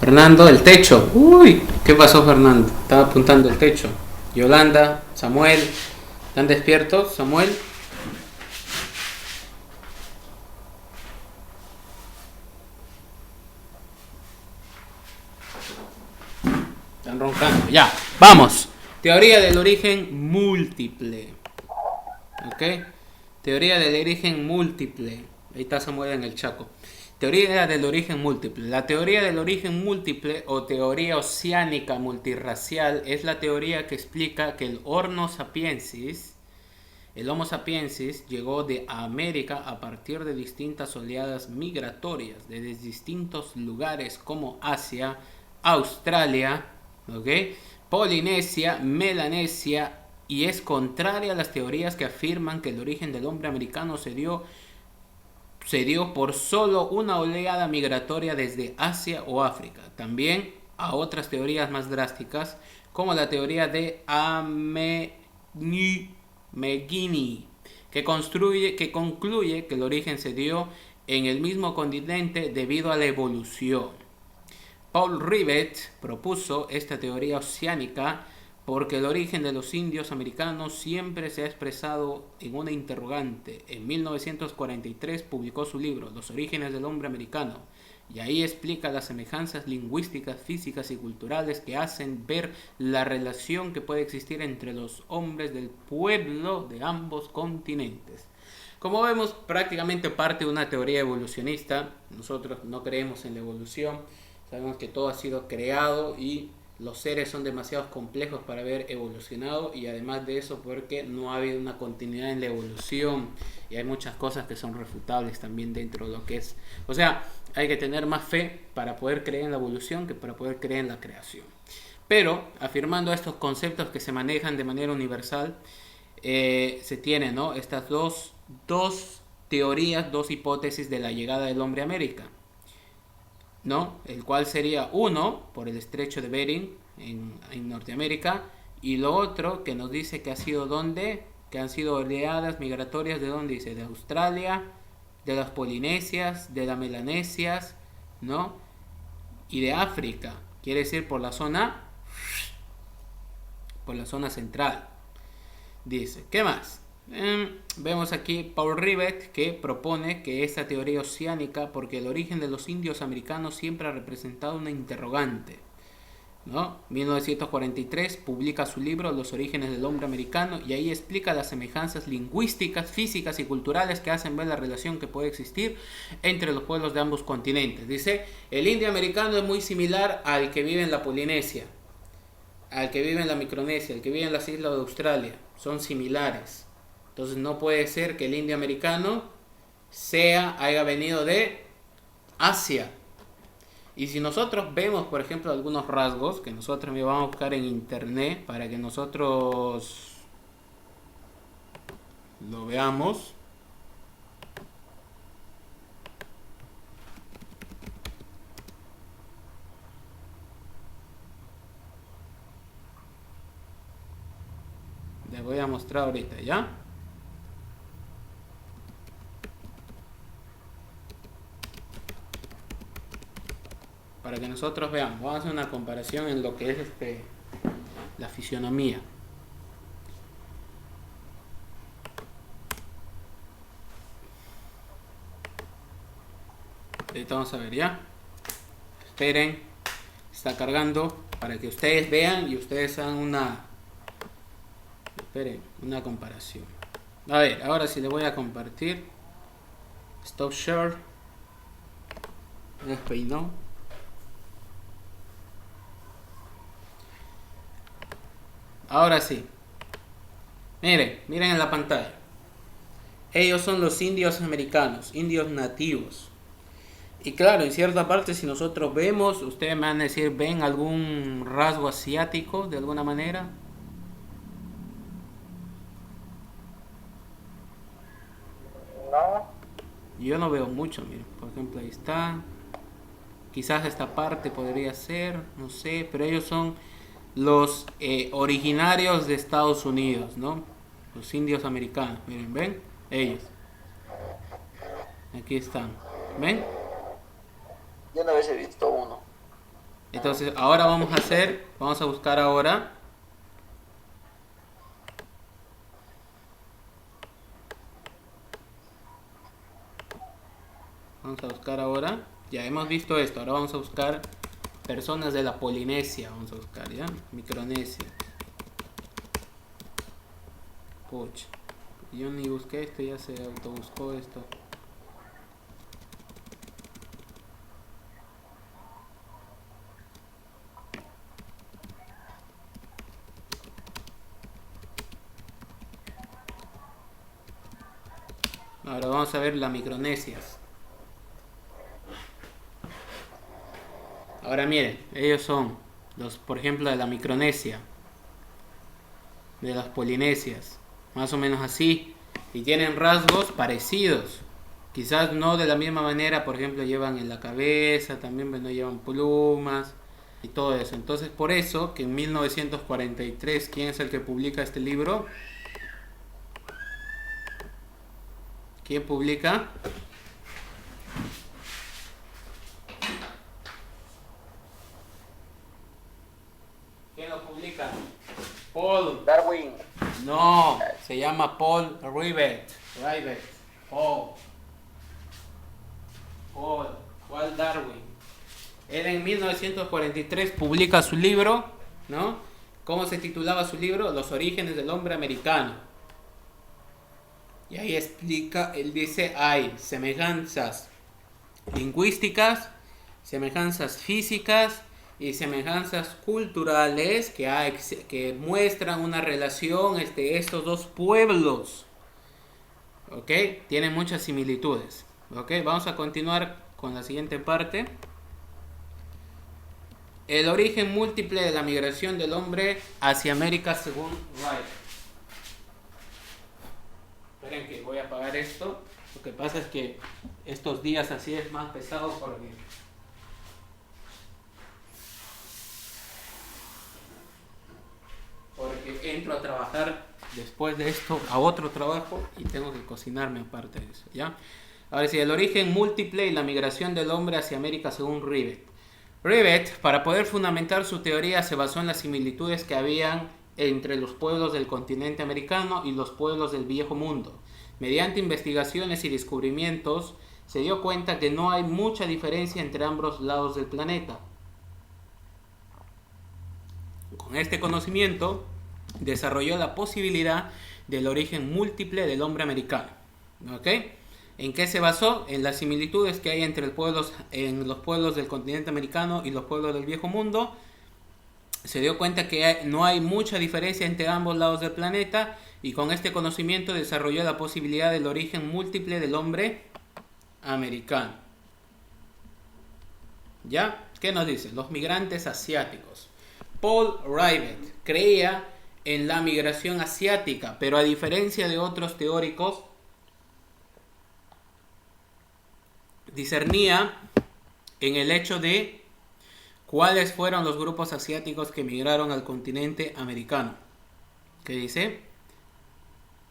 Fernando, el techo. Uy, ¿qué pasó, Fernando? Estaba apuntando el techo. Yolanda, Samuel, ¿están despiertos? Samuel, están roncando. Ya, vamos. Teoría del origen múltiple. ¿Ok? Teoría del origen múltiple. Ahí está Samuel en el Chaco. Teoría del origen múltiple. La teoría del origen múltiple o teoría oceánica multirracial es la teoría que explica que el Homo sapiensis llegó de América a partir de distintas oleadas migratorias de distintos lugares como Asia, Australia, ¿ok? Polinesia, Melanesia, y es contraria a las teorías que afirman que el origen del hombre americano se dio por solo una oleada migratoria desde Asia o África. También a otras teorías más drásticas, como la teoría de Amenigini, que concluye que el origen se dio en el mismo continente debido a la evolución. Paul Rivet propuso esta teoría oceánica porque el origen de los indios americanos siempre se ha expresado en una interrogante. En 1943 publicó su libro Los orígenes del hombre americano, y ahí explica las semejanzas lingüísticas, físicas y culturales que hacen ver la relación que puede existir entre los hombres del pueblo de ambos continentes. Como vemos, prácticamente parte de una teoría evolucionista. Nosotros no creemos en la evolución. Sabemos que todo ha sido creado y los seres son demasiado complejos para haber evolucionado, y además de eso porque no ha habido una continuidad en la evolución y hay muchas cosas que son refutables también dentro de lo que es. O sea, hay que tener más fe para poder creer en la evolución que para poder creer en la creación. Pero afirmando estos conceptos que se manejan de manera universal, se tienen, ¿no?, estas dos teorías, dos hipótesis de la llegada del hombre a América, ¿no? El cual sería uno por el estrecho de Bering en Norteamérica, y lo otro que nos dice que ha sido donde, que han sido oleadas migratorias de donde dice, de Australia, de las Polinesias, de las Melanesias, ¿no? Y de África, quiere decir por la zona central. Dice, ¿qué más? Vemos aquí Paul Rivet, que propone que esta teoría oceánica, porque el origen de los indios americanos siempre ha representado una interrogante, ¿no? 1943 publica su libro Los orígenes del hombre americano, y ahí explica las semejanzas lingüísticas, físicas y culturales que hacen ver la relación que puede existir entre los pueblos de ambos continentes. Dice, el indio americano es muy similar al que vive en la Polinesia, al que vive en la Micronesia, al que vive en las islas de Australia. Son similares. Entonces no puede ser que el indio americano haya venido de Asia. Y si nosotros vemos, por ejemplo, algunos rasgos que nosotros vamos a buscar en internet para que nosotros lo veamos. Les voy a mostrar ahorita, ¿ya? Para que nosotros veamos. Vamos a hacer una comparación en lo que es la fisionomía. Ahorita vamos a ver, ¿ya? Esperen, está cargando para que ustedes vean y ustedes hagan una comparación. A ver, ahora sí le voy a compartir. Stop share. Me despeinó. Ahora sí. Miren en la pantalla. Ellos son los indios americanos, indios nativos. Y claro, en cierta parte, si nosotros vemos, ustedes me van a decir, ¿ven algún rasgo asiático de alguna manera? No, Yo no veo mucho, miren. Por ejemplo, ahí está. Quizás esta parte podría ser, no sé, pero ellos son los originarios de Estados Unidos, ¿no? Los indios americanos, miren, ¿ven? Ellos. Aquí están. ¿Ven? yo una vez he visto uno. Entonces, ahora vamos a buscar ahora. Vamos a buscar ahora. Ya hemos visto esto. Ahora vamos a buscar personas de la Polinesia. Vamos a buscar, ¿ya? Micronesia. Pucha. Yo ni busqué esto, ya se autobuscó esto. Ahora vamos a ver las Micronesias. Ahora miren, ellos son los, por ejemplo, de la Micronesia, de las Polinesias, más o menos así, y tienen rasgos parecidos. Quizás no de la misma manera, por ejemplo, llevan en la cabeza, también no llevan plumas y todo eso. Entonces, por eso que en 1943, ¿quién es el que publica este libro? ¿Quién publica? ¿Quién lo publica? Paul. Darwin. No, se llama Paul Rivet. Paul Darwin. Él en 1943 publica su libro, ¿no? ¿Cómo se titulaba su libro? Los orígenes del hombre americano. Y ahí explica, él dice, hay semejanzas lingüísticas, semejanzas físicas y semejanzas culturales que muestran una relación estos dos pueblos. ¿Ok? Tienen muchas similitudes. ¿Ok? Vamos a continuar con la siguiente parte. El origen múltiple de la migración del hombre hacia América según Wright. Esperen que voy a apagar esto. Lo que pasa es que estos días así es más pesado porque entro a trabajar después de esto a otro trabajo y tengo que cocinarme aparte de eso, ¿ya? Ahora sí, el origen múltiple y la migración del hombre hacia América según Rivet. Rivet, para poder fundamentar su teoría, se basó en las similitudes que habían entre los pueblos del continente americano y los pueblos del viejo mundo. Mediante investigaciones y descubrimientos, se dio cuenta que no hay mucha diferencia entre ambos lados del planeta. Con este conocimiento, desarrolló la posibilidad del origen múltiple del hombre americano. ¿Ok? ¿En qué se basó? En las similitudes que hay entre en los pueblos del continente americano y los pueblos del viejo mundo. Se dio cuenta que no hay mucha diferencia entre ambos lados del planeta y con este conocimiento desarrolló la posibilidad del origen múltiple del hombre americano. ¿Ya? ¿Qué nos dice? Los migrantes asiáticos. Paul Rivet creía en la migración asiática, pero a diferencia de otros teóricos, discernía en el hecho de cuáles fueron los grupos asiáticos que migraron al continente americano. ¿Qué dice?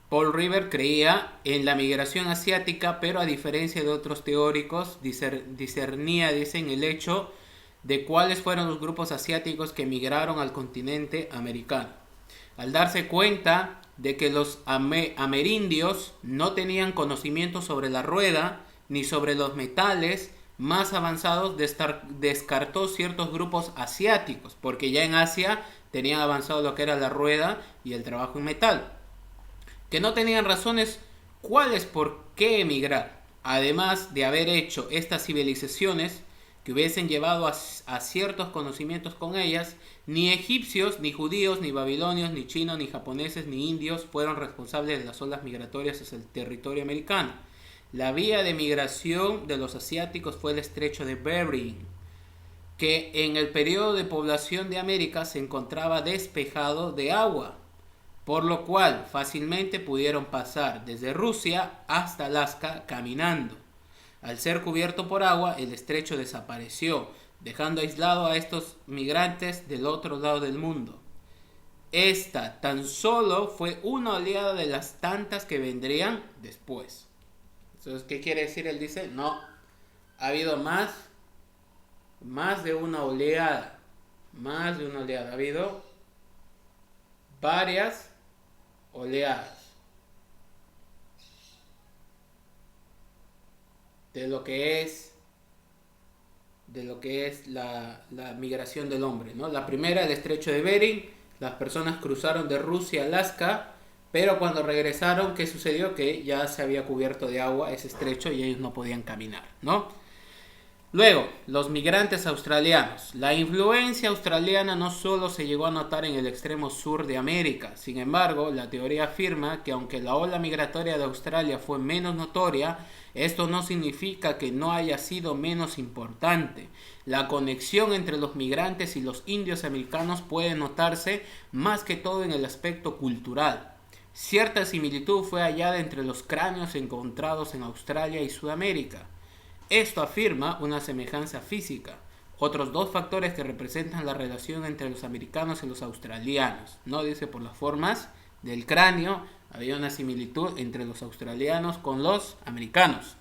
Paul Rivet creía en la migración asiática, pero a diferencia de otros teóricos, discernía, dicen, el hecho de cuáles fueron los grupos asiáticos que migraron al continente americano. Al darse cuenta de que los amerindios no tenían conocimiento sobre la rueda ni sobre los metales más avanzados, descartó ciertos grupos asiáticos, porque ya en Asia tenían avanzado lo que era la rueda y el trabajo en metal, que no tenían razones cuáles por qué emigrar, además de haber hecho estas civilizaciones que hubiesen llevado a ciertos conocimientos con ellas. Ni egipcios, ni judíos, ni babilonios, ni chinos, ni japoneses, ni indios fueron responsables de las olas migratorias hacia el territorio americano. La vía de migración de los asiáticos fue el estrecho de Bering, que en el periodo de población de América se encontraba despejado de agua, por lo cual fácilmente pudieron pasar desde Rusia hasta Alaska caminando. Al ser cubierto por agua, el estrecho desapareció, dejando aislado a estos migrantes del otro lado del mundo. Esta tan solo fue una oleada de las tantas que vendrían después. Entonces, ¿qué quiere decir? Él dice, no, ha habido más Más de una oleada. Más de una oleada. Ha habido varias oleadas de lo que es la migración del hombre, ¿no? La primera, el estrecho de Bering, las personas cruzaron de Rusia a Alaska, pero cuando regresaron, ¿qué sucedió? Que ya se había cubierto de agua ese estrecho y ellos no podían caminar, ¿no? Luego, los migrantes australianos. La influencia australiana no solo se llegó a notar en el extremo sur de América. Sin embargo, la teoría afirma que aunque la ola migratoria de Australia fue menos notoria, esto no significa que no haya sido menos importante. La conexión entre los migrantes y los indios americanos puede notarse más que todo en el aspecto cultural. Cierta similitud fue hallada entre los cráneos encontrados en Australia y Sudamérica. Esto afirma una semejanza física. Otros dos factores que representan la relación entre los americanos y los australianos. No dice por las formas del cráneo, había una similitud entre los australianos con los americanos.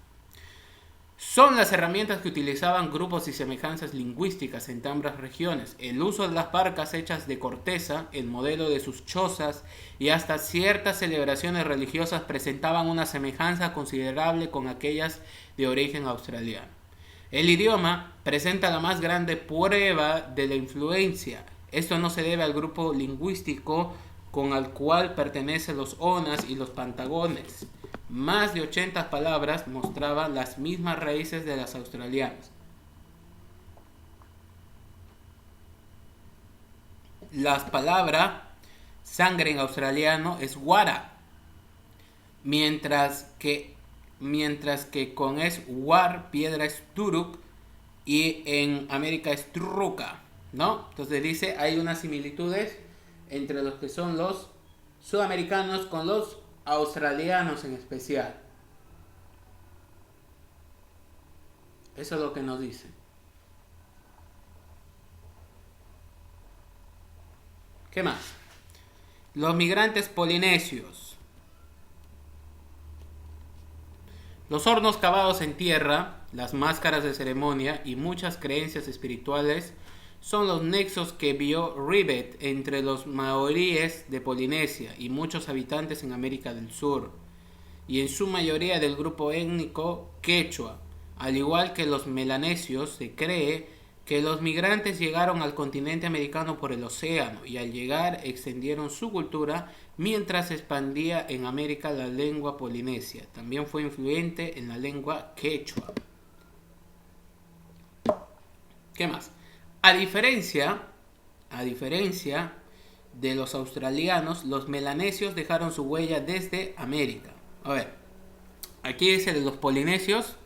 Son las herramientas que utilizaban grupos y semejanzas lingüísticas en ambas regiones. El uso de las barcas hechas de corteza, el modelo de sus chozas y hasta ciertas celebraciones religiosas presentaban una semejanza considerable con aquellas de origen australiano. El idioma presenta la más grande prueba de la influencia. Esto no se debe al grupo lingüístico con al cual pertenecen los onas y los pantagones. Más de 80 palabras mostraban las mismas raíces de las australianas. La palabra sangre en australiano es wara, mientras que con es war, piedra es turuk, y en América es truca, ¿no? Entonces dice, hay unas similitudes entre los que son los sudamericanos con los australianos en especial. Eso es lo que nos dice. ¿Qué más? Los migrantes polinesios. Los hornos cavados en tierra, las máscaras de ceremonia y muchas creencias espirituales son los nexos que vio Rivet entre los maoríes de Polinesia y muchos habitantes en América del Sur, y en su mayoría del grupo étnico quechua. Al igual que los melanesios, se cree que los migrantes llegaron al continente americano por el océano y al llegar extendieron su cultura mientras se expandía en América la lengua polinesia. También fue influyente en la lengua quechua. ¿Qué más? A diferencia de los australianos, los melanesios dejaron su huella desde América. A ver, aquí dice de los polinesios,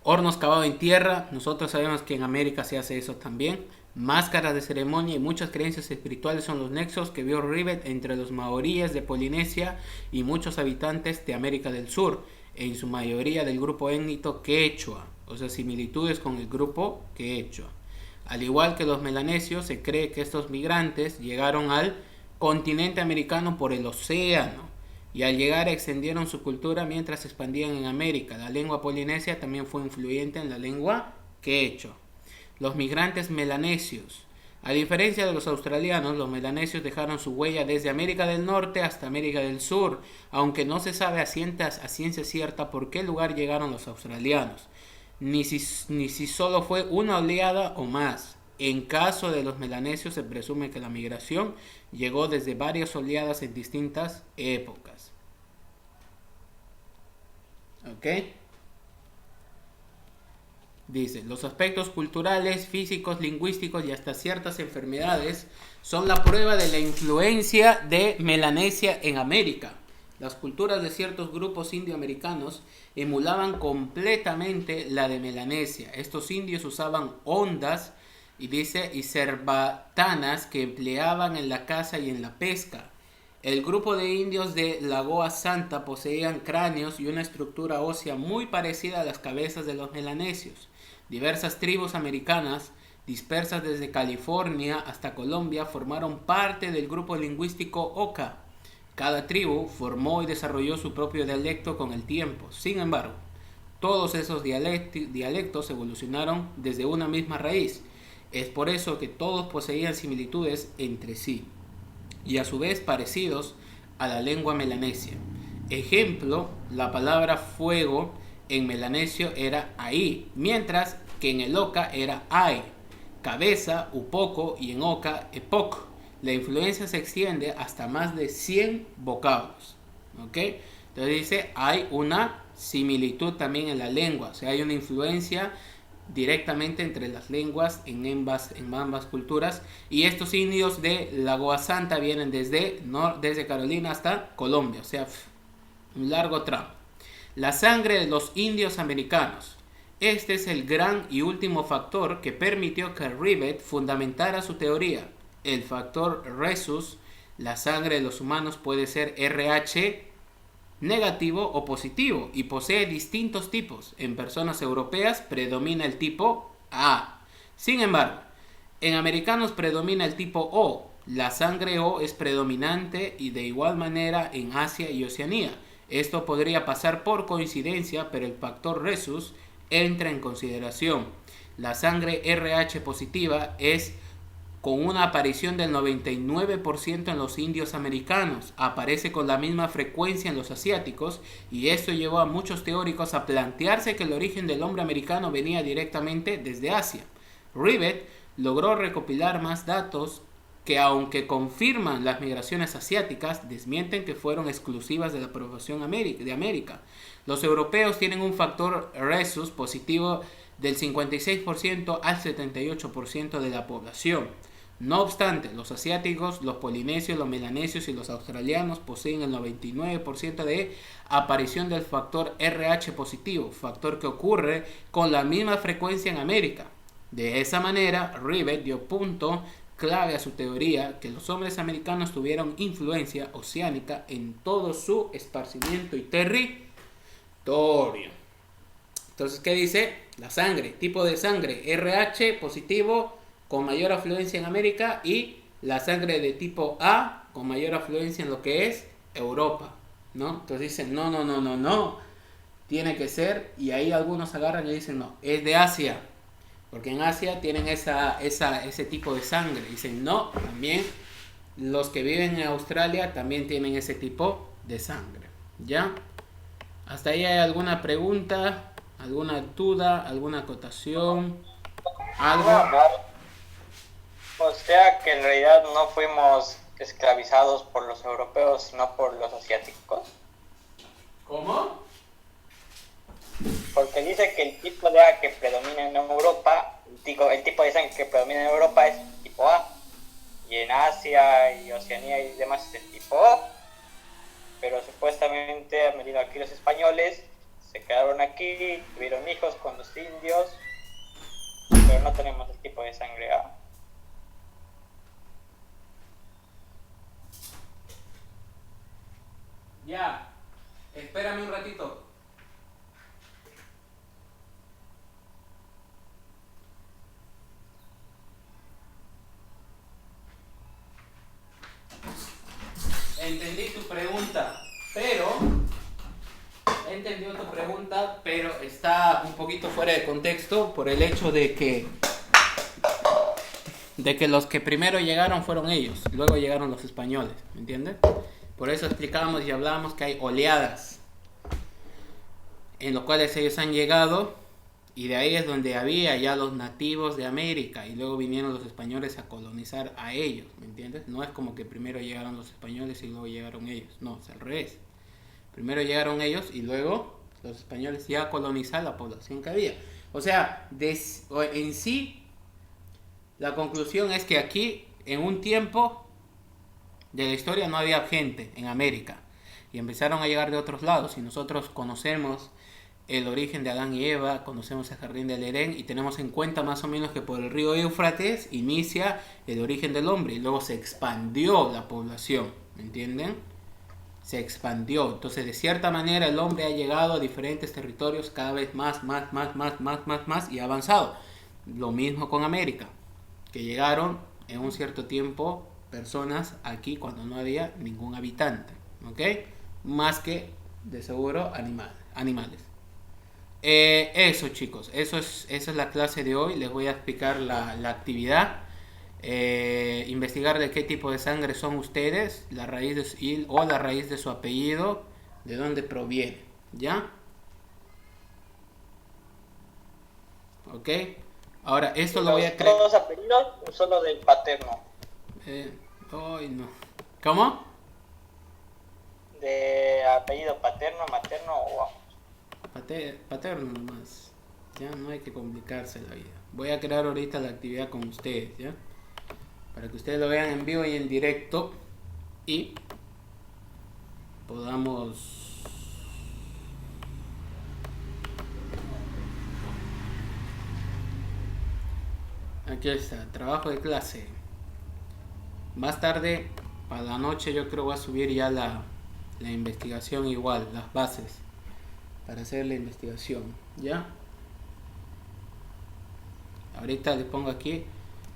hornos cavados en tierra, nosotros sabemos que en América se hace eso también. Máscaras de ceremonia y muchas creencias espirituales son los nexos que vio Rivet entre los maoríes de Polinesia y muchos habitantes de América del Sur, en su mayoría del grupo étnico quechua, o sea, similitudes con el grupo quechua. Al igual que los melanesios, se cree que estos migrantes llegaron al continente americano por el océano y al llegar extendieron su cultura mientras se expandían en América. La lengua polinesia también fue influyente en la lengua quechua. Los migrantes melanesios. A diferencia de los australianos, los melanesios dejaron su huella desde América del Norte hasta América del Sur, aunque no se sabe a ciencia cierta por qué lugar llegaron los australianos, ni si solo fue una oleada o más. En caso de los melanesios se presume que la migración llegó desde varias oleadas en distintas épocas. ¿Ok? Dice, los aspectos culturales, físicos, lingüísticos y hasta ciertas enfermedades son la prueba de la influencia de Melanesia en América. Las culturas de ciertos grupos indioamericanos emulaban completamente la de Melanesia. Estos indios usaban hondas y cerbatanas que empleaban en la caza y en la pesca. El grupo de indios de Lagoa Santa poseían cráneos y una estructura ósea muy parecida a las cabezas de los melanesios. Diversas tribus americanas, dispersas desde California hasta Colombia, formaron parte del grupo lingüístico Oka. Cada tribu formó y desarrolló su propio dialecto con el tiempo. Sin embargo, Todos esos dialectos evolucionaron desde una misma raíz. Es por eso que todos poseían similitudes entre sí y a su vez parecidos a la lengua melanesia. Ejemplo, la palabra fuego en melanesio era ahí, mientras que en el oca era ai, cabeza, upoco, y en oca, epoc. La influencia se extiende hasta más de 100 vocablos. ¿Ok? Entonces dice, hay una similitud también en la lengua, o sea, hay una influencia directamente entre las lenguas en ambas culturas, y estos indios de Lagoa Santa vienen desde Carolina hasta Colombia, o sea, un largo tramo. La sangre de los indios americanos. Este es el gran y último factor que permitió que Rivet fundamentara su teoría. El factor rhesus, la sangre de los humanos puede ser RH negativo o positivo y posee distintos tipos. En personas europeas predomina el tipo A. Sin embargo, en americanos predomina el tipo O. La sangre O es predominante y de igual manera en Asia y Oceanía. Esto podría pasar por coincidencia, pero el factor rhesus entra en consideración. La sangre RH positiva es con una aparición del 99% en los indios americanos, aparece con la misma frecuencia en los asiáticos, y esto llevó a muchos teóricos a plantearse que el origen del hombre americano venía directamente desde Asia. Rivet logró recopilar más datos que, aunque confirman las migraciones asiáticas, desmienten que fueron exclusivas de la población de América. Los europeos tienen un factor rhesus positivo del 56% al 78% de la población. No obstante, los asiáticos, los polinesios, los melanesios y los australianos poseen el 99% de aparición del factor RH positivo, factor que ocurre con la misma frecuencia en América. De esa manera, Rivet dio punto clave a su teoría que los hombres americanos tuvieron influencia oceánica en todo su esparcimiento y territorio. Entonces, ¿qué dice? La sangre, tipo de sangre, RH positivo con mayor afluencia en América, y la sangre de tipo A con mayor afluencia en lo que es Europa, ¿no? Entonces dicen, no, tiene que ser, y ahí algunos agarran y dicen, no, es de Asia, porque en Asia tienen ese tipo de sangre. Dicen, no, también los que viven en Australia también tienen ese tipo de sangre, ¿ya? ¿Hasta ahí hay alguna pregunta, alguna duda, alguna acotación, algo? O sea que en realidad no fuimos esclavizados por los europeos, sino por los asiáticos. ¿Cómo? Porque dice que el tipo de A que predomina en Europa, el tipo de sangre que predomina en Europa es el tipo A, y en Asia y Oceanía y demás es el tipo O. Pero supuestamente han venido aquí los españoles, se quedaron aquí, tuvieron hijos con los indios, pero no tenemos el tipo de sangre A. Ya, espérame un ratito. Entendí tu pregunta, pero está un poquito fuera de contexto por el hecho de que los que primero llegaron fueron ellos, luego llegaron los españoles, ¿me entiendes? Por eso explicábamos y hablábamos que hay oleadas en los cuales ellos han llegado, y de ahí es donde había ya los nativos de América, y luego vinieron los españoles a colonizar a ellos, ¿me entiendes? No es como que primero llegaron los españoles y luego llegaron ellos, no, es al revés. Primero llegaron ellos y luego los españoles ya a colonizar la población que había. O sea, en sí, la conclusión es que aquí, en un tiempo de la historia, no había gente en América, y empezaron a llegar de otros lados, y nosotros conocemos el origen de Adán y Eva, conocemos el jardín del Edén, y tenemos en cuenta más o menos que por el río Éufrates inicia el origen del hombre, y luego se expandió la población, ¿me entienden? Se expandió. Entonces, de cierta manera, el hombre ha llegado a diferentes territorios cada vez más y ha avanzado. Lo mismo con América, que llegaron en un cierto tiempo personas aquí cuando no había ningún habitante, ¿ok? Más que, de seguro, animales. Eso chicos, esa es la clase de hoy. Les voy a explicar la actividad. Investigar de qué tipo de sangre son ustedes, la raíz o la raíz de su apellido, de dónde proviene. ¿Ya? ¿Ok? Ahora, esto lo voy a crear. Los apellidos, solo del paterno. Ay, no. ¿Cómo? De apellido paterno, materno o... Paterno nomás. Ya no hay que complicarse la vida. Voy a crear ahorita la actividad con ustedes, ¿ya? Para que ustedes lo vean en vivo y en directo y podamos... Aquí está, trabajo de clase. Más tarde, para la noche, yo creo voy a subir ya la investigación igual, las bases, para hacer la investigación, ¿ya? Ahorita les pongo aquí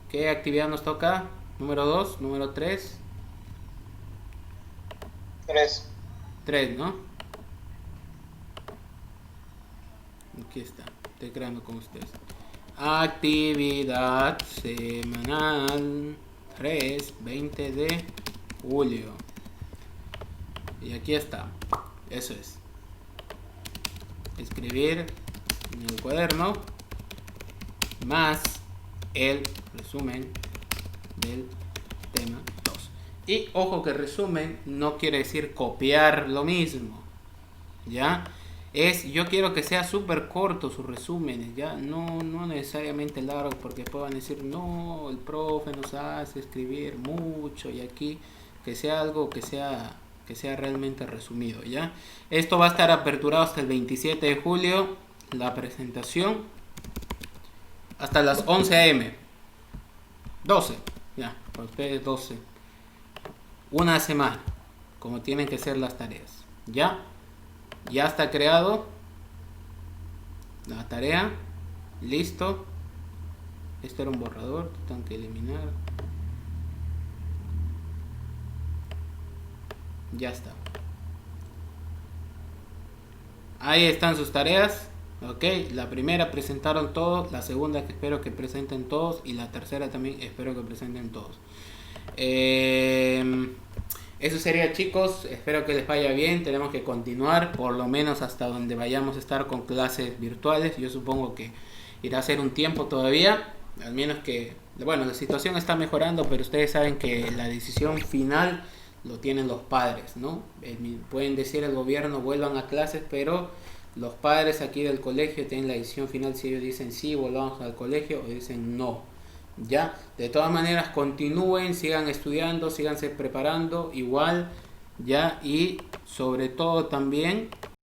qué actividad nos toca. Número 2, número 3. 3. 3, ¿no? Aquí está, estoy creando con ustedes. Actividad semanal 3, 20 de julio. Y aquí está. Eso es. Escribir en el cuaderno más el resumen del tema 2. Y ojo que resumen no quiere decir copiar lo mismo. ¿Ya? Yo quiero que sea súper corto sus resúmenes, ya no necesariamente largo, porque puedan decir no, el profe nos hace escribir mucho, y aquí que sea algo que sea realmente resumido, ya. Esto va a estar aperturado hasta el 27 de julio, la presentación hasta las 11 a.m. 12, ya, para ustedes 12. Una semana, como tienen que ser las tareas, ya. Ya está creado la tarea, listo. Este era un borrador, tengo que eliminar. Ya está. Ahí están sus tareas. Ok, la primera presentaron todos, la segunda que espero que presenten todos y la tercera también espero que presenten todos. Eso sería chicos, espero que les vaya bien, tenemos que continuar por lo menos hasta donde vayamos a estar con clases virtuales. Yo supongo que irá a ser un tiempo todavía, al menos que, bueno, la situación está mejorando, pero ustedes saben que la decisión final lo tienen los padres, ¿no? Pueden decir el gobierno vuelvan a clases, pero los padres aquí del colegio tienen la decisión final si ellos dicen sí, volvamos al colegio o dicen no. Ya, de todas maneras continúen, sigan estudiando, síganse preparando igual, ya, y sobre todo también